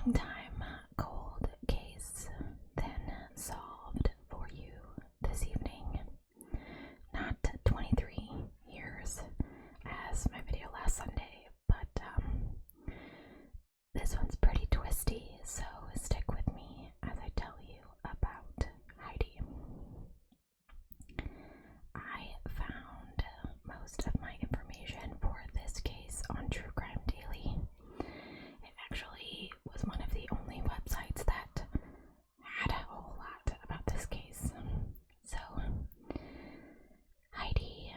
long time cold case then solved for you this evening. Not 23 years as my video last Sunday, but this one's pretty twisty, so stick with me as I tell you about Heidi. I found most of my information for this case on True Crime Daily. It actually was one of the only websites that had a whole lot about this case. So, Heidi,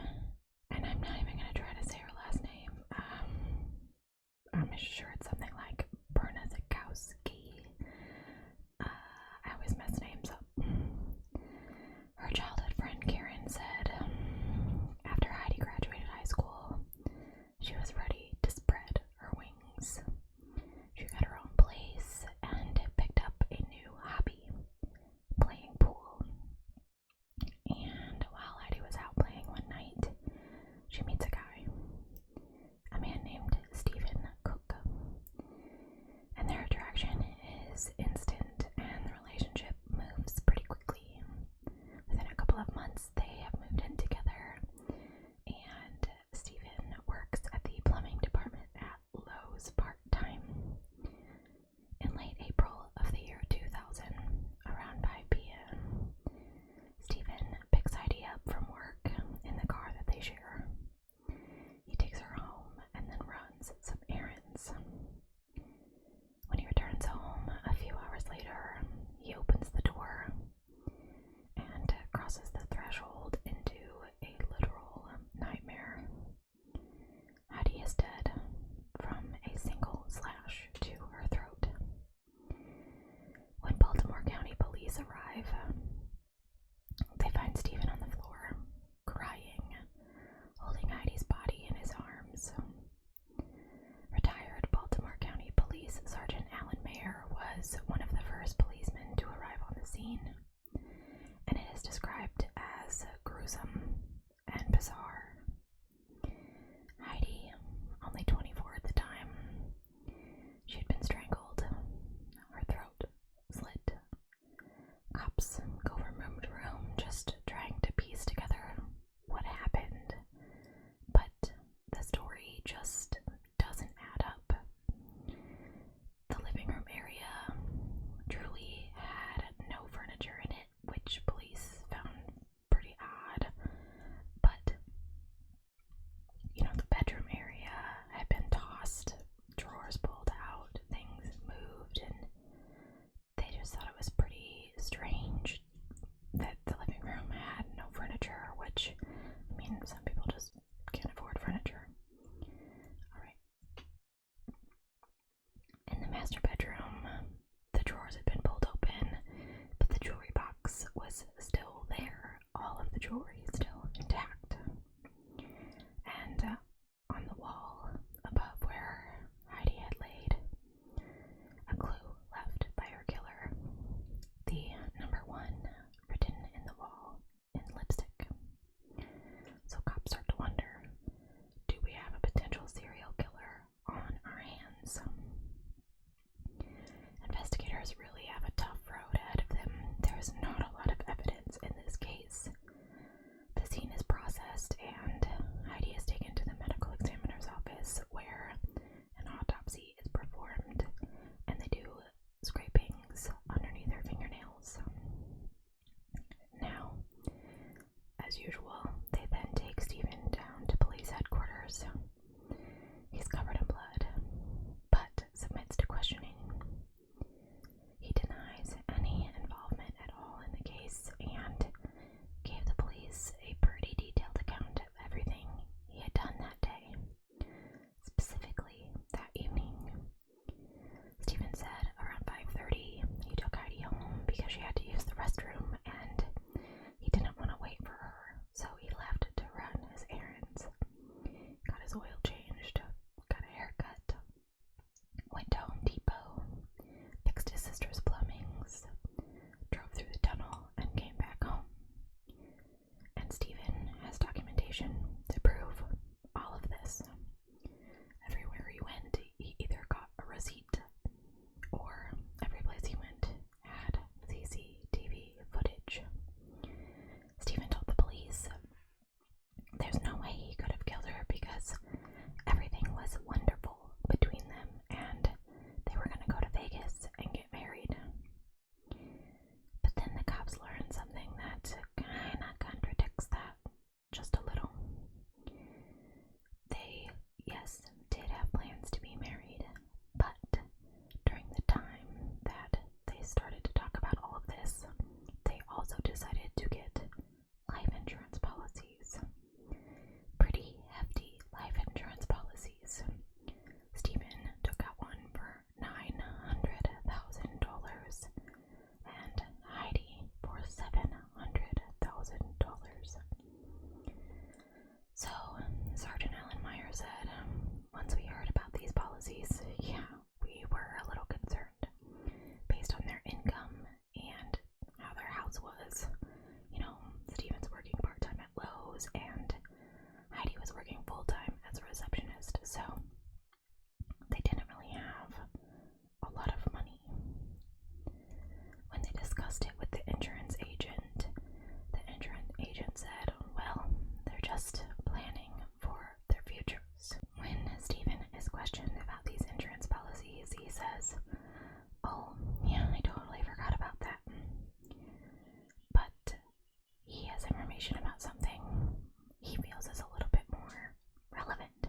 and I'm not even going to try to say her last name, I'm sure it's something like Bernadzikowski. I always mess names up. Her childhood friend Karen said after Heidi graduated high school, she was ready to spread her wings. She got her own place and picked up a new hobby, playing pool. And while Heidi was out playing one night, she meets a guy, a man named Stephen Cook. And their attraction is instant, and the relationship moves pretty quickly. Within a couple of months, they have moved in together, and Stephen works at the plumbing department at Lowe's part-time. In late April of the year 2000, around 5 p.m., Stephen picks Heidi up from work in the car that they share. He takes her home and then runs some errands. When he returns home a few hours later, he opens the door and crosses the threshold into a literal nightmare. Heidi is dead from a single slash to her throat. When Baltimore County police arrive, they find Stephen on the floor, crying, holding Heidi's body in his arms. Retired Baltimore County Police Sergeant Alan Mayer was one of the first policemen to arrive on the scene, and it is described as gruesome and bizarre. Heidi, only 24 at the time, she had been strangled, her throat slit. Cops go from room to room just trying to piece together what happened, but the story just doesn't add up. The living room area truly had no furniture in it, which police found pretty odd, but the bedroom area had been tossed, drawers pulled out, things moved, and they just thought it was pretty strange that the living room had no furniture, which, some people just can't afford furniture. Alright. In the master bedroom, the drawers had been pulled open, but the jewelry box was still there, all of the jewelry still intact. And on the wall above where Heidi had laid, a clue left by her killer, the number 1 written in the wall in lipstick. So cops start to wonder, do we have a potential serial killer on our hands? Investigators really have a tough road ahead of them. There's not a lot of evidence in this case. clothes, and Heidi was working full-time as a receptionist, so they didn't really have a lot of money. When they discussed it with the insurance agent said, well, they're just planning for their futures. When Stephen is questioned about these insurance policies, he says, oh, yeah, I totally forgot about that. But he has information about something he feels is a little bit more relevant.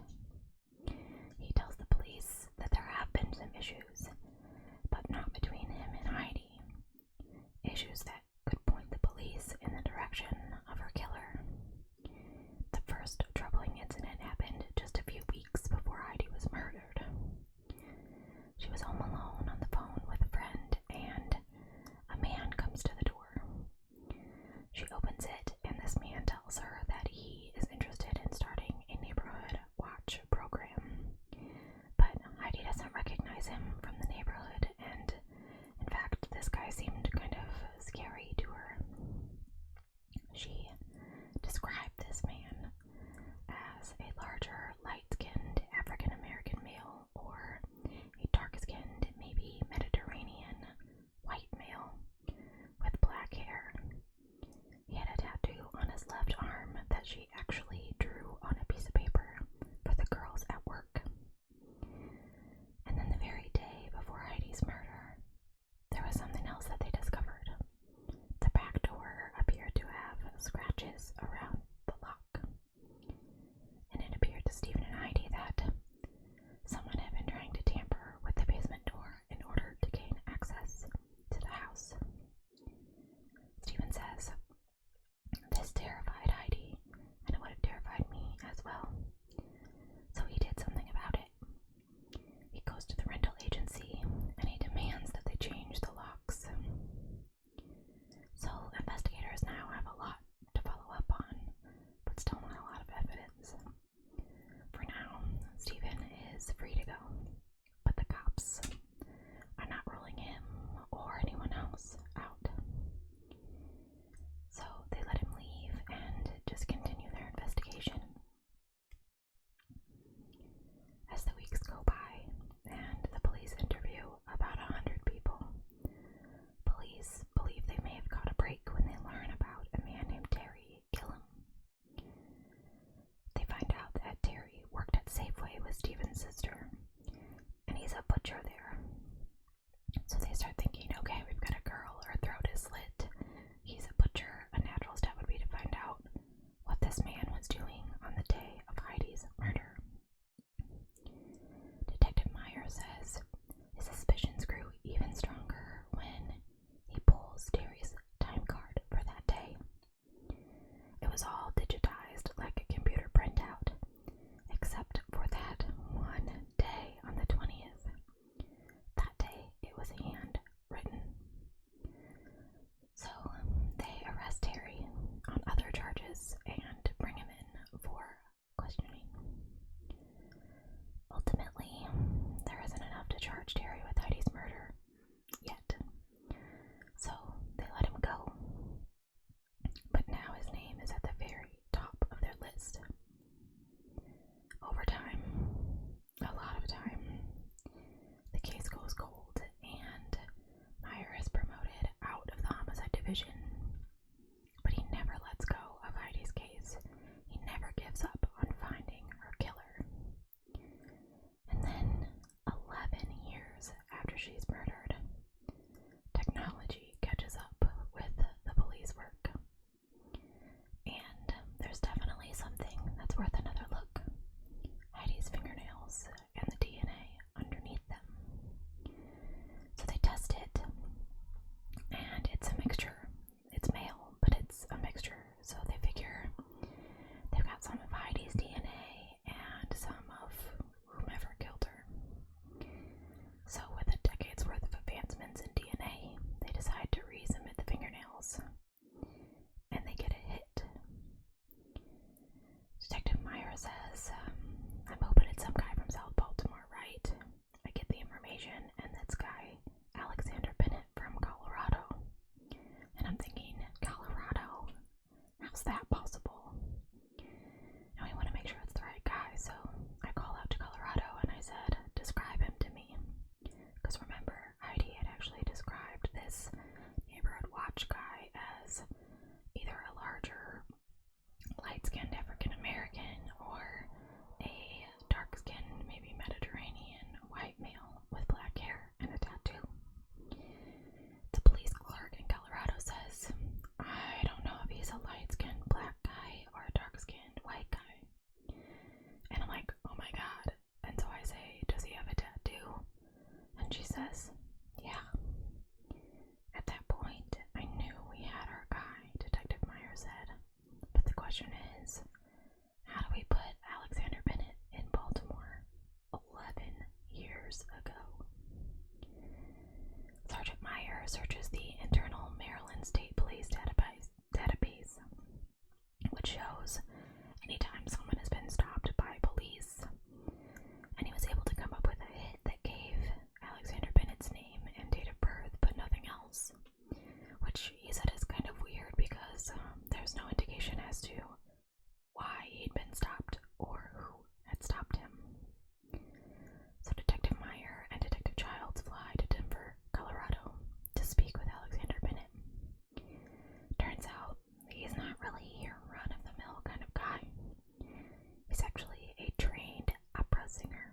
years ago. Sergeant Meyer searches the internal Maryland State Police database, which shows anytime someone has been stopped by police, and he was able to come up with a hit that gave Alexander Bennett's name and date of birth, but nothing else, which he said is kind of weird because there's no indication as to why he'd been stopped or who had stopped him. So Detective Meyer and Detective Childs fly to Denver, Colorado to speak with Alexander Bennett. Turns out he's not really your run-of-the-mill kind of guy. He's actually a trained opera singer,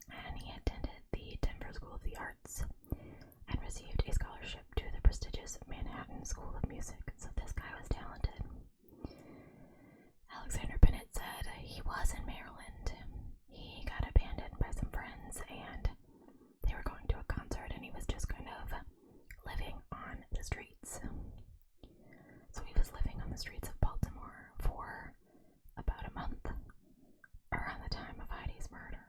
and he attended the Denver School of the Arts and received a scholarship to the prestigious Manhattan School of Music, so this guy was talented. Alexander Bennett said he was in Maryland. He got abandoned by some friends, and they were going to a concert, and he was just kind of living on the streets. So he was living on the streets of Baltimore for about a month, around the time of Heidi's murder.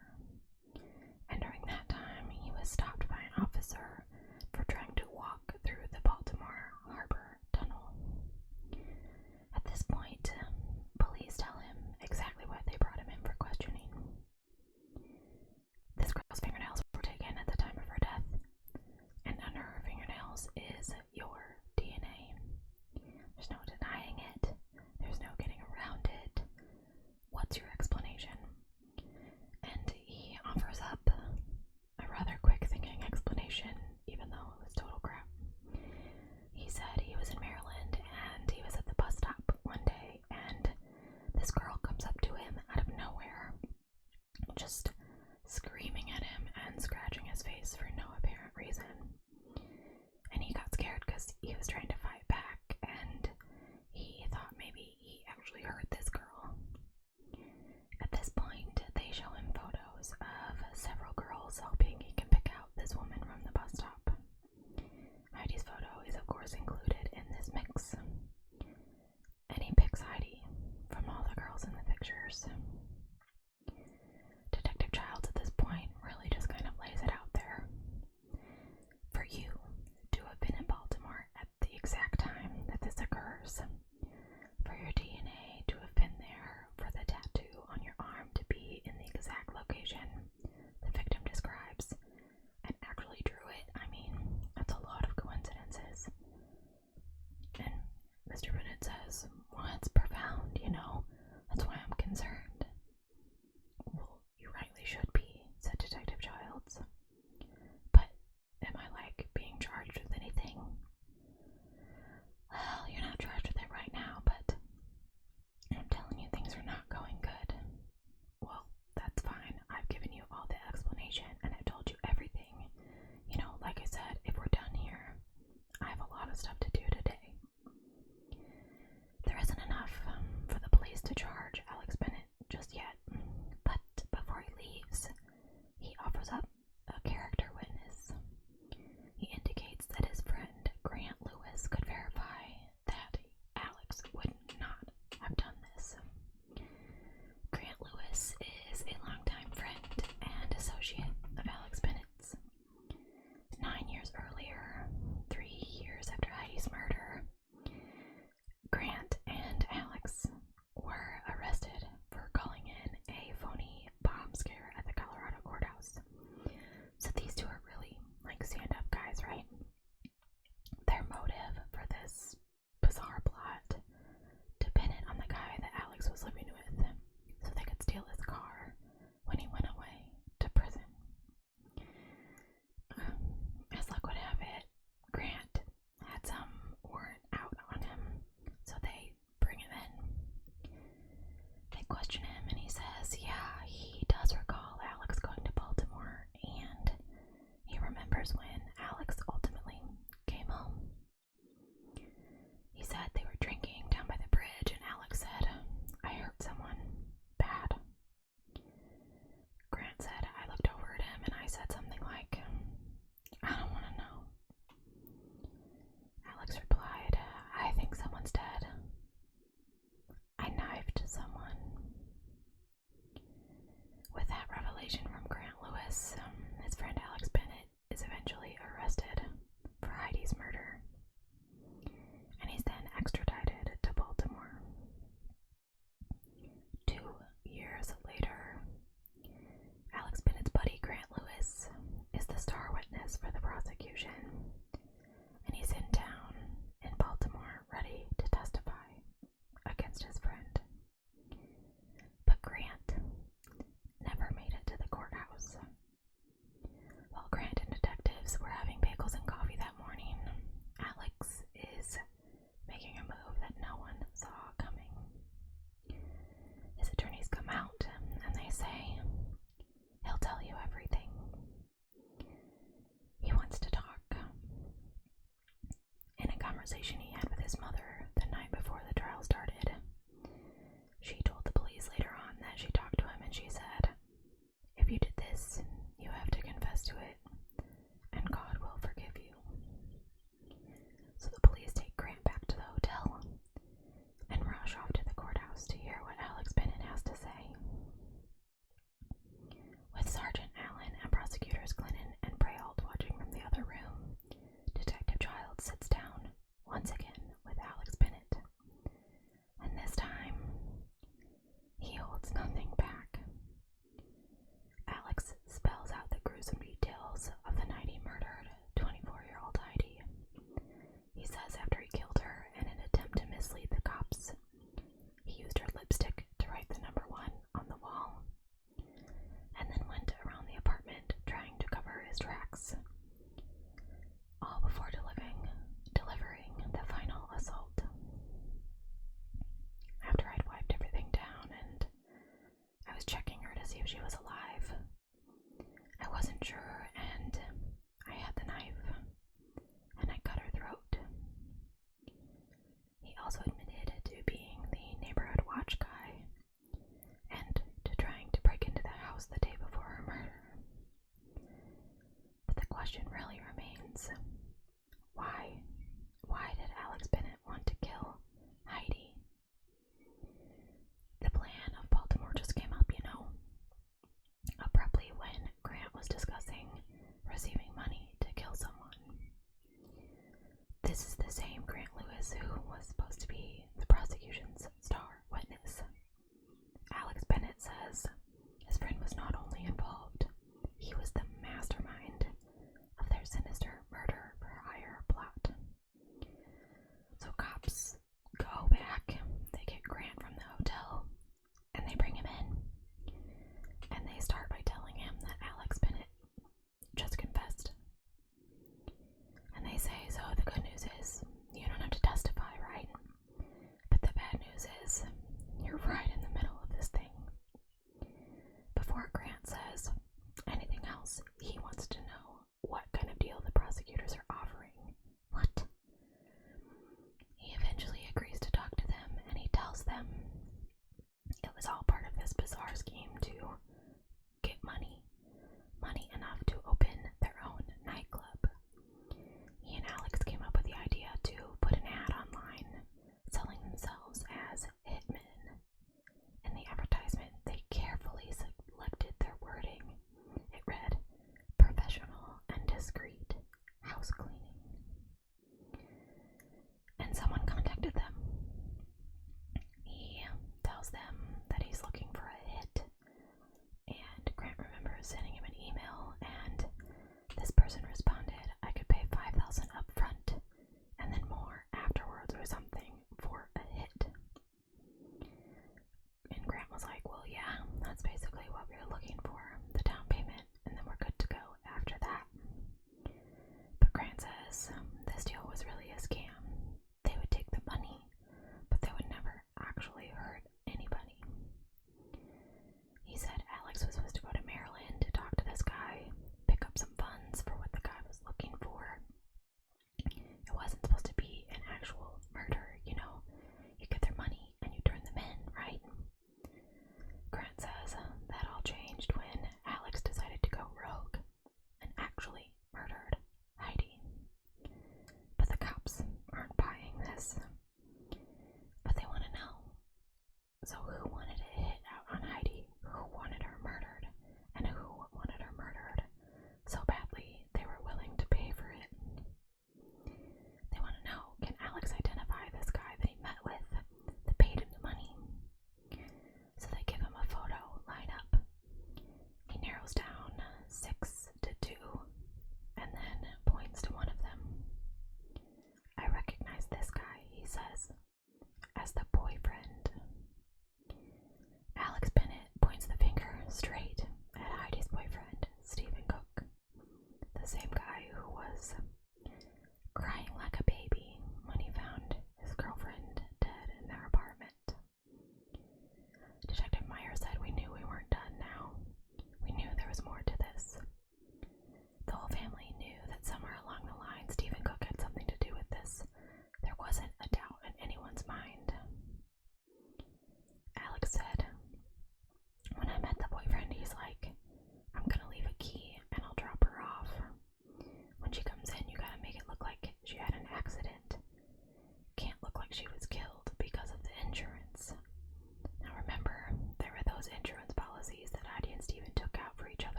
And during that time, he was stopped by an officer for trying to walk through the Baltimore Harbor Tunnel. confess to it, and God will forgive you. So the police take Grant back to the hotel and rush off to the courthouse to hear what Alex Bennett has to say. With Sergeant Allen and prosecutors Glennon and Braille watching from the other room, Detective Childs sits down once again with Alex Bennett, and this time he holds nothing back. Alex spells out the gruesome details of the night he murdered 24-year-old Heidi. He says after he killed her in an attempt to mislead the cops, he used her lipstick to write the number 1 on the wall, and then went around the apartment trying to cover his tracks, all before delivering the final assault. After I'd wiped everything down and I was checking her to see if she was alive, I wasn't sure, and I had the knife, and I cut her throat. He also admitted to being the neighborhood watch guy, and to trying to break into the house the day before her murder. But the question really remains, why? Why did Alex Bennett want to kill Heidi? The plan of Baltimore just came up, abruptly when Grant was discussing receiving money to kill someone. This is the same Grant Lewis who was supposed to be the prosecution's star witness. Alex Bennett says his friend was not only involved, he was the mastermind of their sinister murder for hire plot. So cops go back, they get Grant from the hotel, and they bring him in. And they start by telling him that Alex Bennett just confessed. And they say, so the good news is, you don't have to testify, right? But the bad news is, you're right in the middle of this thing. Before Grant says anything else, he wants to know what kind of deal the prosecutors are offering. What? He eventually agrees to talk to them, and he tells them it was all part of this bizarre scheme to get money enough to open their own nightclub. He and Alex came up with the idea to put an ad online selling themselves as hitmen. In the advertisement, they carefully selected their wording. It read, "Professional and discreet house cleaning." And someone contacted them. He tells them that he's looking for a hit, and Grant remembers sending him an email, and this person responded, "I could pay $5,000 up front and then more afterwards or something for a hit." And Grant was like, well, yeah, that's basically what we were looking for, the down payment, and then we're good to go after that. But Grant says this deal was really a scam. They would take the money, but they would never actually hurt anybody. He said Alex was supposed to go to Maryland to talk to this guy, pick up some funds for what the guy was looking for. It wasn't supposed to be an actual murder, you get their money and you turn them in, right? Grant says that all changed when Alex decided to go rogue and actually murdered Heidi.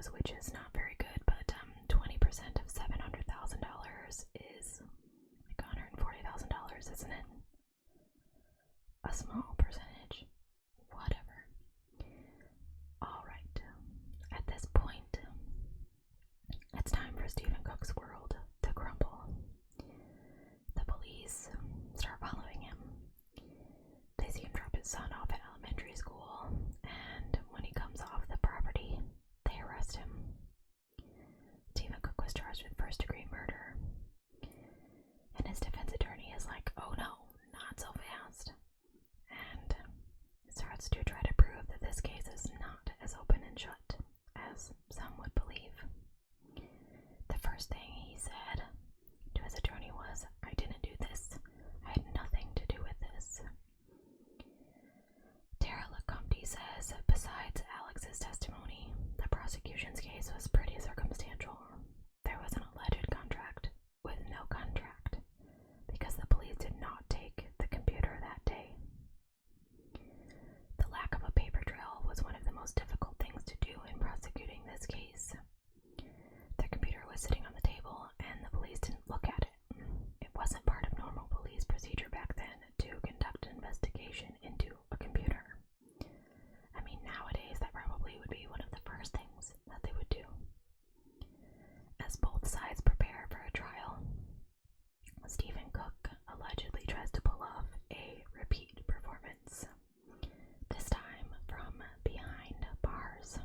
knows, which is not very good, but 20% of $700,000 is like $140,000, isn't it? A small percentage. Whatever. Alright. At this point, it's time for Stephen Cook's world to crumble. The police start following him. They see him drop his son off at elementary school, and when he comes off the property, they arrest him. Stephen Cook was charged with first-degree murder, and his defense attorney is like, oh no, not so fast, and starts to try to prove that this case is not as open and shut as some would believe. The first thing he said to his attorney was, I didn't do this. I had nothing to do with this. Tara LeCompte says, besides Alex's testimony, the prosecution's case was pretty circumstantial. There was an alleged contract with no contract because the police did not take the computer that day. The lack of a paper trail was one of the most difficult things to do in prosecuting this case. The computer was sitting on the table and the police didn't look at it. It wasn't part of normal police procedure back then to conduct an investigation into a computer. I mean, nowadays that probably would be one of the first things that they would do. As both sides prepare for a trial, Stephen Cook allegedly tries to pull off a repeat performance, this time from behind bars.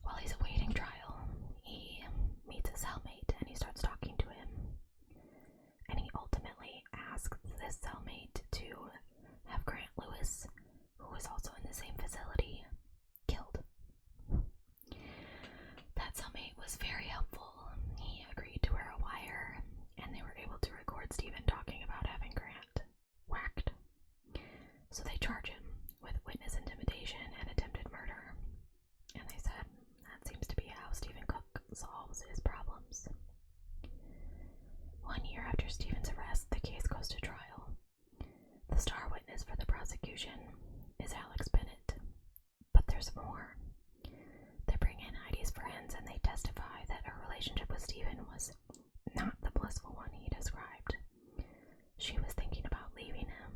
While he's awaiting trial, he meets his cellmate and he starts talking to him. And he ultimately asks this cellmate to have Grant Lewis, who was also in the same facility, killed. That cellmate was very helpful. He agreed to wear a wire, and they were able to record Stephen talking about having Grant whacked. So they charge him with witness intimidation and attempted murder. And they said that seems to be how Stephen Cook solves his problems. 1 year after Stephen's arrest, the case goes to trial. The star witness for the prosecution is Alex Bennett. But there's more. They bring in Heidi's friends and they testify that her relationship with Stephen was not the blissful one he described. She was thinking about leaving him.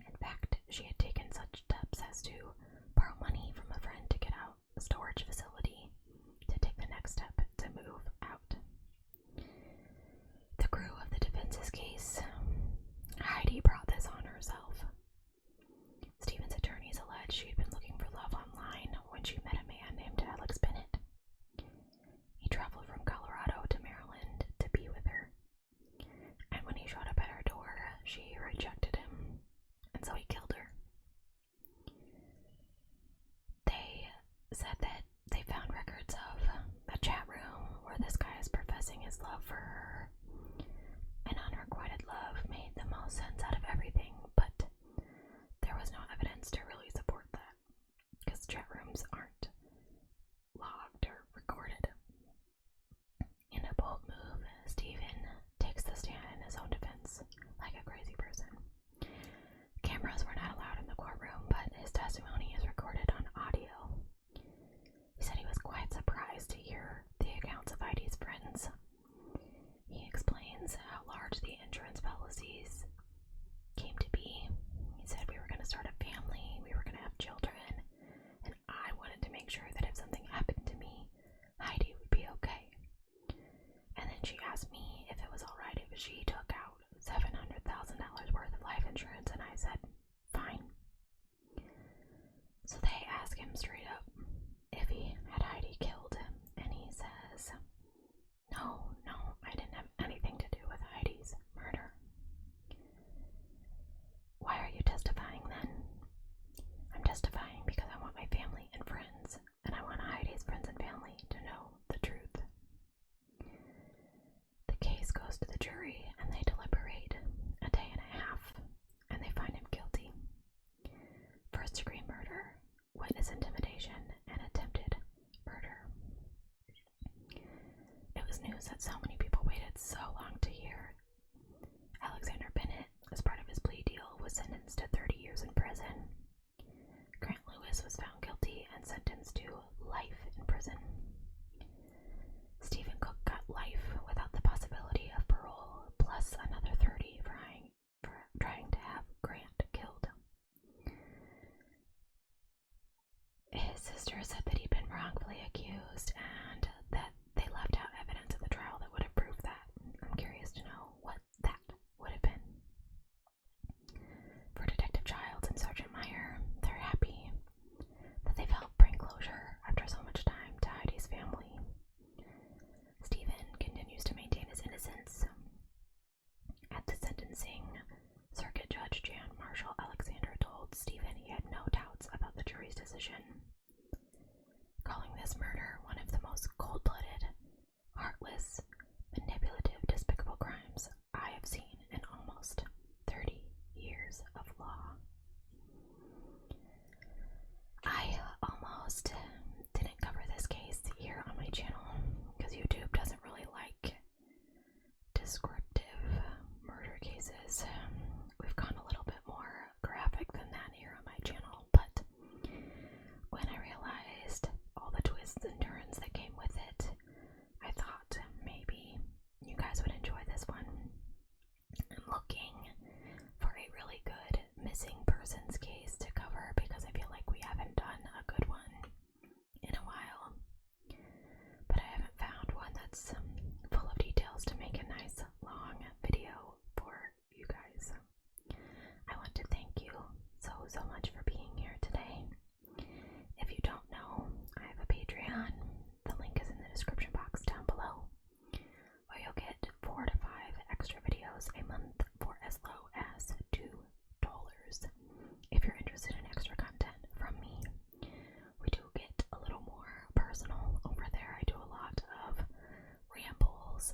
In fact, she had taken such steps as to borrow money from a friend to get out a storage facility to take the next step to move out. The crew of the defense's case, Heidi brought this on herself. Stephen's attorneys alleged she had been looking for love online when she met a man named Alex Bennett. He traveled from Colorado to Maryland to be with her, and when he showed up at her door, she rejected him, and so he killed her. They said that they found records of a chat room where this guy is professing his love for her, and unrequited love made the most sense out of everything, but there was no evidence to really support that, because chat rooms aren't logged or recorded. In a bold move, Stephen takes the stand in his own defense, like a crazy person. Cameras were not allowed in the courtroom, but his testimony is recorded on audio. He said he was quite surprised to hear the accounts of Heidi's friends. He explains how large the insurance policies came to be. He said, we were going to start a family, we were going to have children, and I wanted to make sure that if something happened to me, Heidi would be okay. And then she asked me if it was alright if she took out $700,000 worth of life insurance, and I said, fine. So they ask him straight up if he had Heidi killed, and he says, no, I didn't have anything to do with Heidi's murder. Why are you testifying then? I'm testifying because I want my family and friends, and I want Heidi's friends and family to know the truth. The case goes to the jury, and they deliberate a day and a half, and they find him guilty. First-degree murder, witness intimidation, and attempted murder. It was news that so many people waited so long to hear. Alexandra Bennett, as part of his plea deal, was sentenced to 30 years in prison. Grant Lewis was found guilty guilty and sentenced to life in prison. Stephen Cook got life without the possibility of parole, plus another 30 for trying to have Grant killed. His sister said that he'd been wrongfully accused and that they left out evidence at the trial that would have proved that. I'm curious to know what that would have been. For Detective Childs and Sergeant Meyer, they're happy that they've helped bring closure after so much time to Heidi's family. Stephen continues to maintain his innocence. At the sentencing, Circuit Judge Jan Marshall Alexandra told Stephen he had no doubts about the jury's decision, calling this murder one of the most cold-blooded, heartless, manipulative, despicable crimes I have seen in almost 30 years of law. I almost didn't cover this case here on my channel because YouTube doesn't really like descriptive murder cases. We've gone a little bit more graphic than that here on my channel, but when I realized all the twists and turns that came with it, I thought maybe you guys would enjoy this one. I'm looking for a really good missing persons case to cover because I feel like we haven't done a good one in a while, but I haven't found one that's full of details to make a nice long video for you guys. I want to thank you so much for being here today. If you don't know, I have a Patreon. The link is in the description box down below, where you'll get 4 to 5 extra videos a month for as low as $2. If you're interested in extra content from me, we do get a little more personal over there. I do a lot of rambles,